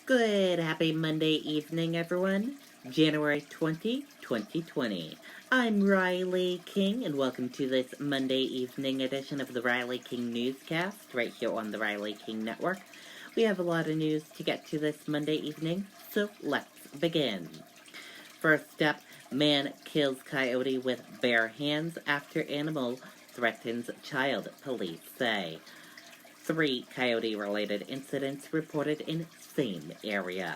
Good, happy Monday evening, everyone. January 2020. I'm Riley King, and welcome to this Monday evening edition of the Riley King Newscast, right here on the Riley King Network. We have a lot of news to get to this Monday evening, so let's begin. First up, man kills coyote with bare hands after animal threatens child, police say. 3 coyote-related incidents reported in same area.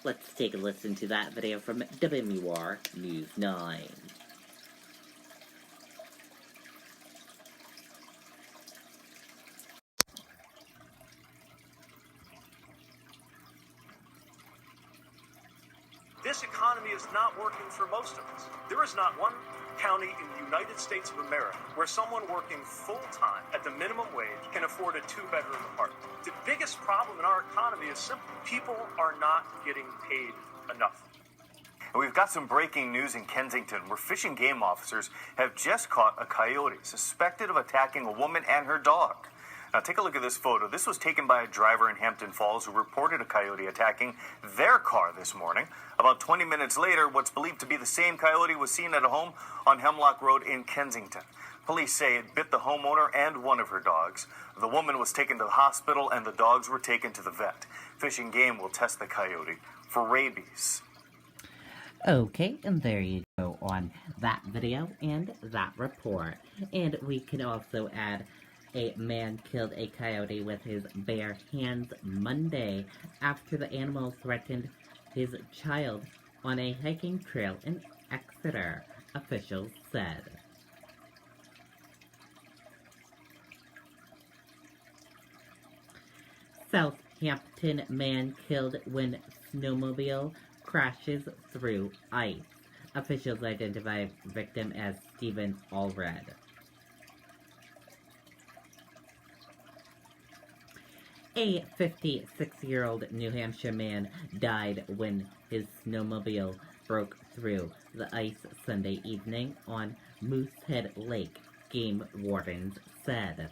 Let's take a listen to that video from WMUR News 9. This economy is not working for most of us. There is not one county in the United States of America where someone working full-time at the minimum wage can afford a 2-bedroom apartment. The biggest problem in our economy is simple. People are not getting paid enough. And we've got some breaking news in Kensington, where Fish and Game officers have just caught a coyote suspected of attacking a woman and her dog. Now, take a look at this photo. This was taken by a driver in Hampton Falls who reported a coyote attacking their car this morning. About 20 minutes later, what's believed to be the same coyote was seen at a home on Hemlock Road in Kensington. Police say it bit the homeowner and one of her dogs. The woman was taken to the hospital and the dogs were taken to the vet. Fish and Game will test the coyote for rabies. Okay, and there you go on that video and that report. And we can also add a man killed a coyote with his bare hands Monday after the animal threatened his child on a hiking trail in Exeter, officials said. Southampton man killed when snowmobile crashes through ice. Officials identify victim as Stephen Allred. A 56-year-old New Hampshire man died when his snowmobile broke through the ice Sunday evening on Moosehead Lake, game wardens said.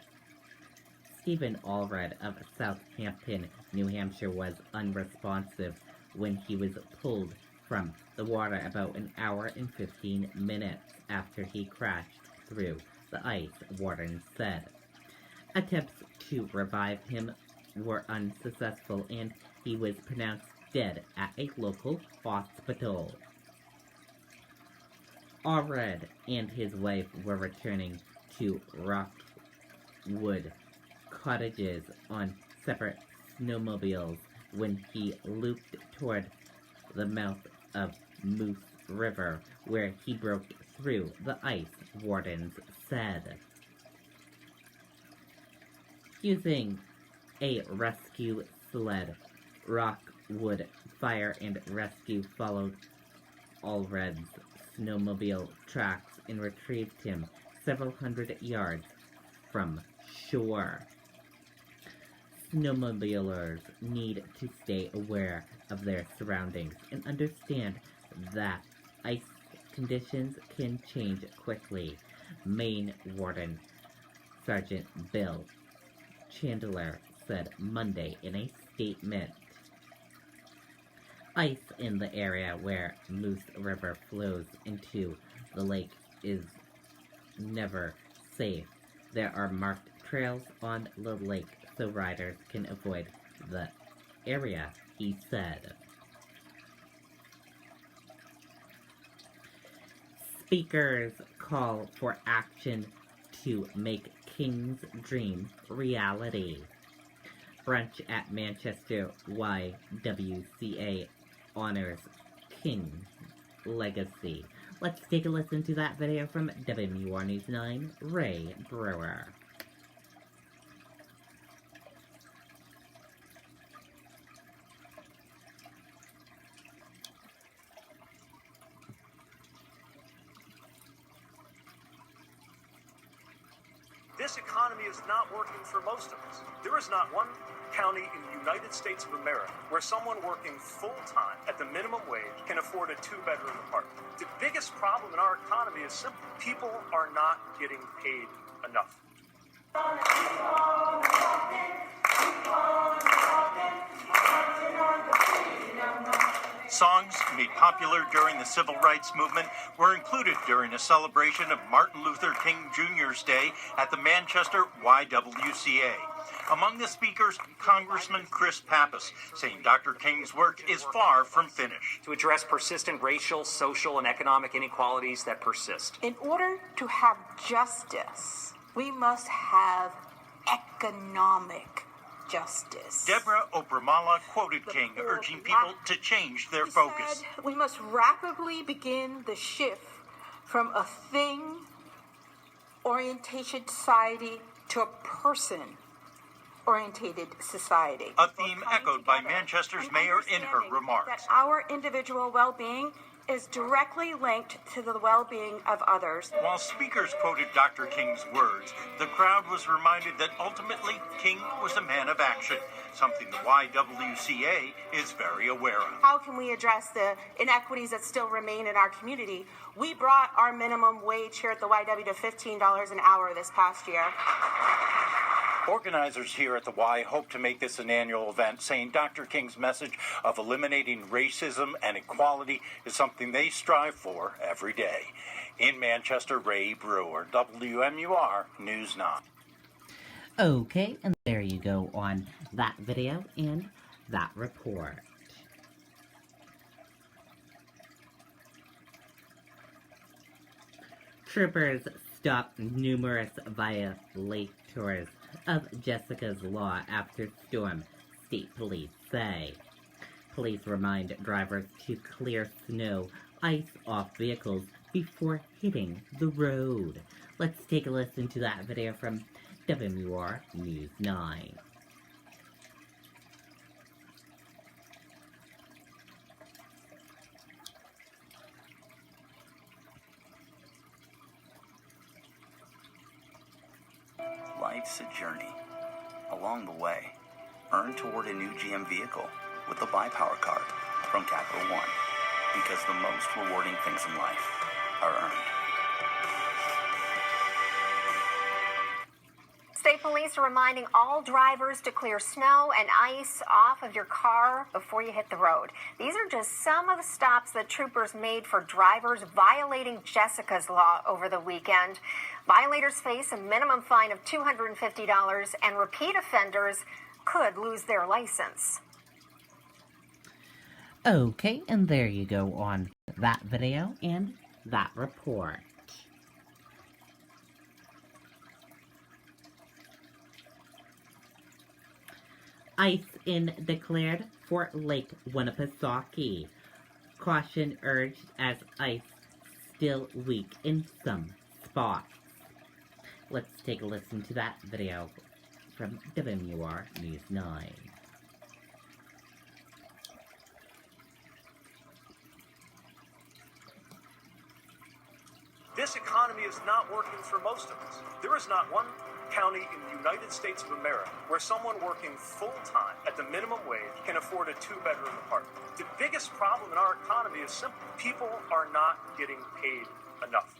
Stephen Allred of Southampton, New Hampshire was unresponsive when he was pulled from the water about an hour and 15 minutes after he crashed through the ice, wardens said. Attempts to revive him were unsuccessful and he was pronounced dead at a local hospital. Allred and his wife were returning to Rockwood Cottages on separate snowmobiles when he looped toward the mouth of Moose River, where he broke through the ice, wardens said. Using a rescue sled, Rockwood Fire and Rescue followed Allred's snowmobile tracks and retrieved him several hundred yards from shore. Snowmobilers need to stay aware of their surroundings and understand that ice conditions can change quickly, Maine Warden Sergeant Bill Chandler said Monday in a statement. Ice in the area where Moose River flows into the lake is never safe. There are marked trails on the lake so riders can avoid the area, he said. Speakers call for action to make King's dream reality. Brunch at Manchester YWCA honors King's legacy. Let's take a listen to that video from WMUR News 9, Ray Brewer. This economy is not working for most of us. There is not one county in the United States of America where someone working full-time at the minimum wage can afford a 2-bedroom apartment. The biggest problem in our economy is simple. People are not getting paid enough. Keep on walking, keep on walking, marching on the Songs made popular during the civil rights movement were included during a celebration of Martin Luther King Jr.'s Day at the Manchester YWCA. Among the speakers, Congressman Chris Pappas, saying Dr. King's work is far from finished. To address persistent racial, social, and economic inequalities that persist. In order to have justice, we must have economic justice. Deborah Obramala quoted King, urging people to change their focus. Said, we must rapidly begin the shift from a thing-orientation society to a person-orientated society. A theme echoed by Manchester's mayor in her remarks. That our individual well-being is directly linked to the well-being of others. While speakers quoted Dr. King's words, the crowd was reminded that ultimately King was a man of action, something the YWCA is very aware of. How can we address the inequities that still remain in our community? We brought our minimum wage here at the YW to $15 an hour this past year. Organizers here at the Y hope to make this an annual event, saying Dr. King's message of eliminating racism and equality is something they strive for every day. In Manchester, Ray Brewer, WMUR News 9. Okay, and there you go on that video and that report. Troopers stopped numerous violators of Jessica's law after storm, state police say. Police remind drivers to clear snow, ice off vehicles before hitting the road. Let's take a listen to that video from WMUR News 9. Life's a journey. Along the way, earn toward a new GM vehicle with the Buy Power card from Capital One, because the most rewarding things in life are earned. State police are reminding all drivers to clear snow and ice off of your car before you hit the road. These are just some of the stops that troopers made for drivers violating Jessica's law over the weekend. Violators face a minimum fine of $250, and repeat offenders could lose their license. Okay, and there you go on that video and that report. Ice in declared for Lake Winnipesaukee. Caution urged as ice still weak in some spots. Let's take a listen to that video from WMUR News 9. This economy is not working for most of us. There is not one county in the United States of America where someone working full-time at the minimum wage can afford a two-bedroom apartment. The biggest problem in our economy is simple. People are not getting paid enough.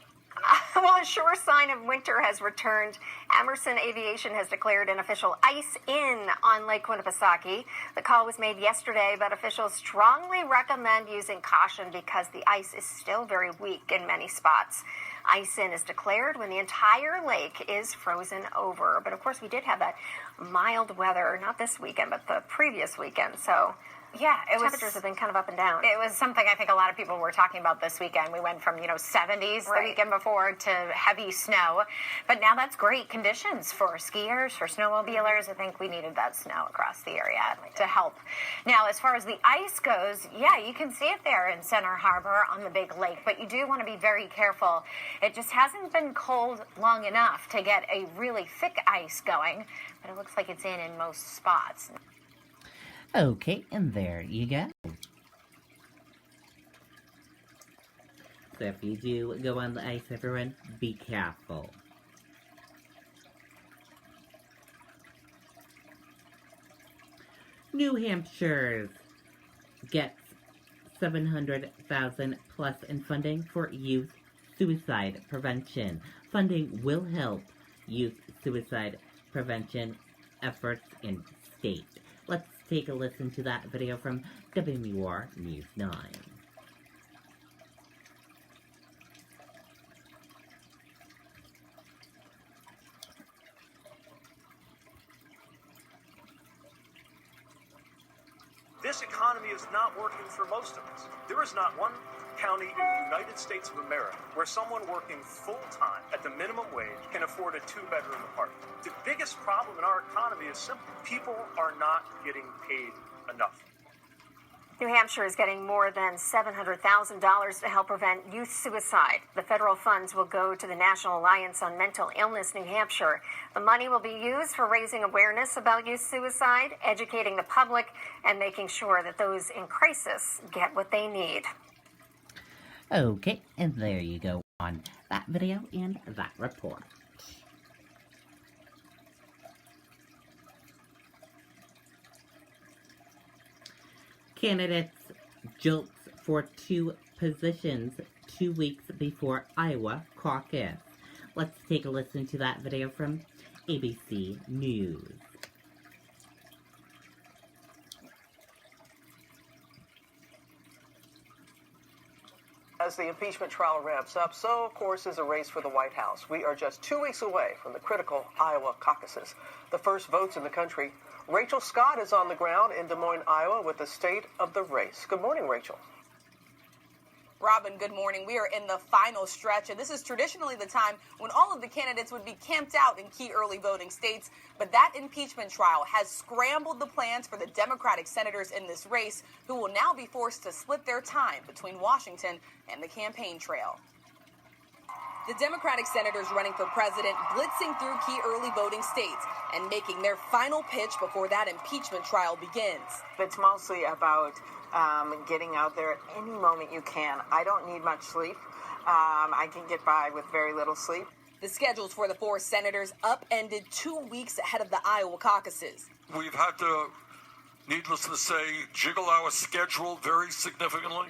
Well, a sure sign of winter has returned. Emerson Aviation has declared an official ice in on Lake Winnipesaukee. The call was made yesterday, but officials strongly recommend using caution because the ice is still very weak in many spots. Ice in is declared when the entire lake is frozen over. But of course, we did have that mild weather, not this weekend, but the previous weekend. So yeah, temperatures have been kind of up and down. It was something I think a lot of people were talking about this weekend. We went from, 70s the weekend before to heavy snow. But now that's great conditions for skiers, for snowmobilers. I think we needed that snow across the area to help. Now, as far as the ice goes, yeah, you can see it there in Center Harbor on the big lake. But you do want to be very careful. It just hasn't been cold long enough to get a really thick ice going. But it looks like it's in most spots. Okay, and there you go. So if you do go on the ice, everyone, be careful. New Hampshire gets $700,000 plus in funding for youth suicide prevention. Funding will help youth suicide prevention efforts in state. Let's take a listen to that video from WMUR News 9. This economy is not working for most of us. There is not one county in the United States of America where someone working full-time at the minimum wage can afford a two-bedroom apartment. The biggest problem in our economy is simple. People are not getting paid enough. New Hampshire is getting more than $700,000 to help prevent youth suicide. The federal funds will go to the National Alliance on Mental Illness New Hampshire. The money will be used for raising awareness about youth suicide, educating the public, and making sure that those in crisis get what they need. Okay, and there you go on that video and that report. Candidates jolts for 2 positions 2 weeks before Iowa caucus. Let's take a listen to that video from ABC News. As the impeachment trial ramps up, so of course is a race for the White House. We are just 2 weeks away from the critical Iowa caucuses, the first votes in the country. Rachel Scott is on the ground in Des Moines, Iowa, with the state of the race. Good morning, Rachel. Robin, good morning. We are in the final stretch, and this is traditionally the time when all of the candidates would be camped out in key early voting states. But that impeachment trial has scrambled the plans for the Democratic senators in this race, who will now be forced to split their time between Washington and the campaign trail. The Democratic senators running for president blitzing through key early voting states and making their final pitch before that impeachment trial begins. It's mostly about getting out there at any moment you can. I don't need much sleep. I can get by with very little sleep. The schedules for the 4 senators upended 2 weeks ahead of the Iowa caucuses. We've had to, needless to say, jiggle our schedule very significantly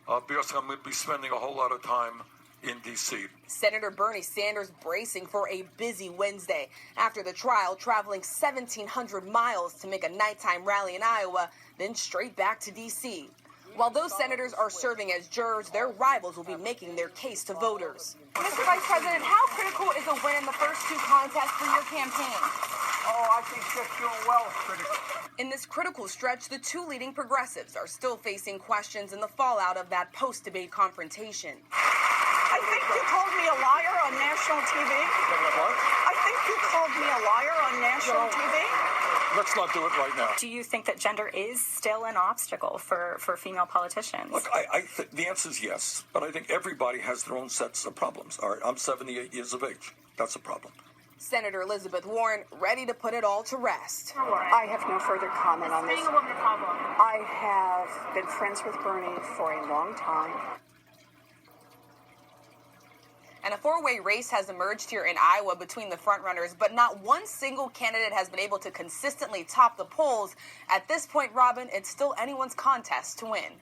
because I'm going to be spending a whole lot of time in D.C. Senator Bernie Sanders bracing for a busy Wednesday after the trial, traveling 1,700 miles to make a nighttime rally in Iowa, then straight back to D.C. While those senators are serving as jurors, their rivals will be making their case to voters. Mr. Vice President, how critical is a win in the first 2 contests for your campaign? Oh, I think just doing well is critical. In this critical stretch, the 2 leading progressives are still facing questions in the fallout of that post-debate confrontation. I think you called me a liar on national TV. What? I think you called me a liar on national TV. Let's not do it right now. Do you think that gender is still an obstacle for female politicians? Look, the answer is yes, but I think everybody has their own sets of problems. All right, I'm 78 years of age. That's a problem. Senator Elizabeth Warren ready to put it all to rest. I have no further comment on this. I have been friends with Bernie for a long time. And a 4-way race has emerged here in Iowa between the frontrunners, but not one single candidate has been able to consistently top the polls. At this point, Robin, it's still anyone's contest to win.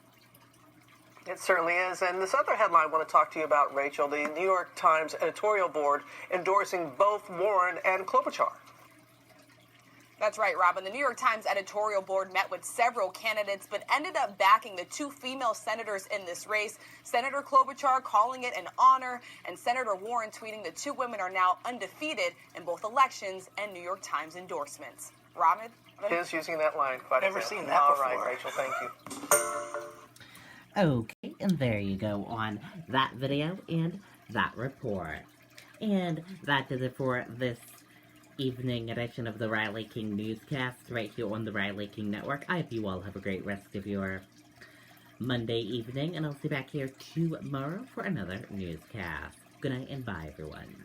It certainly is. And this other headline I want to talk to you about, Rachel, the New York Times editorial board endorsing both Warren and Klobuchar. That's right, Robin. The New York Times editorial board met with several candidates, but ended up backing the 2 female senators in this race. Senator Klobuchar calling it an honor, and Senator Warren tweeting the 2 women are now undefeated in both elections and New York Times endorsements. Robin? Is using that line quite Never a bit. seen that All before. right, Rachel, thank you. Okay, and there you go on that video and that report. And that does it for this evening edition of the Riley King Newscast right here on the Riley King Network. I hope you all have a great rest of your Monday evening, and I'll see you back here tomorrow for another newscast. Good night and bye, everyone.